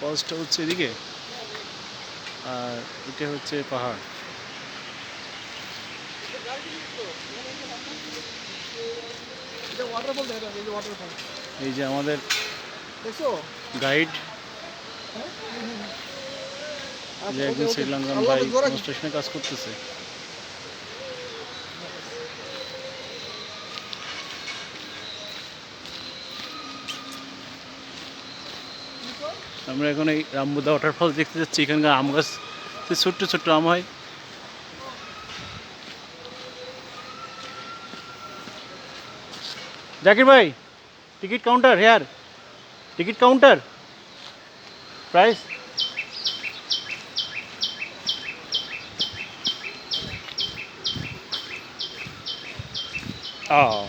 ফলসটা হচ্ছে এদিকে, আর এটা হচ্ছে পাহাড়। এই যে আমাদের গাইড, যে একজন শ্রীলঙ্কান ভাই স্টেশনে কাজ করতেছে। আমরা এখন এই রামবুদা ওয়াটারফল দেখতে যাচ্ছি। এখানকার আম গাছ ছোট্ট ছোট্ট আম হয়। জাকির ভাই, ticket counter here, ticket counter, price. Oh.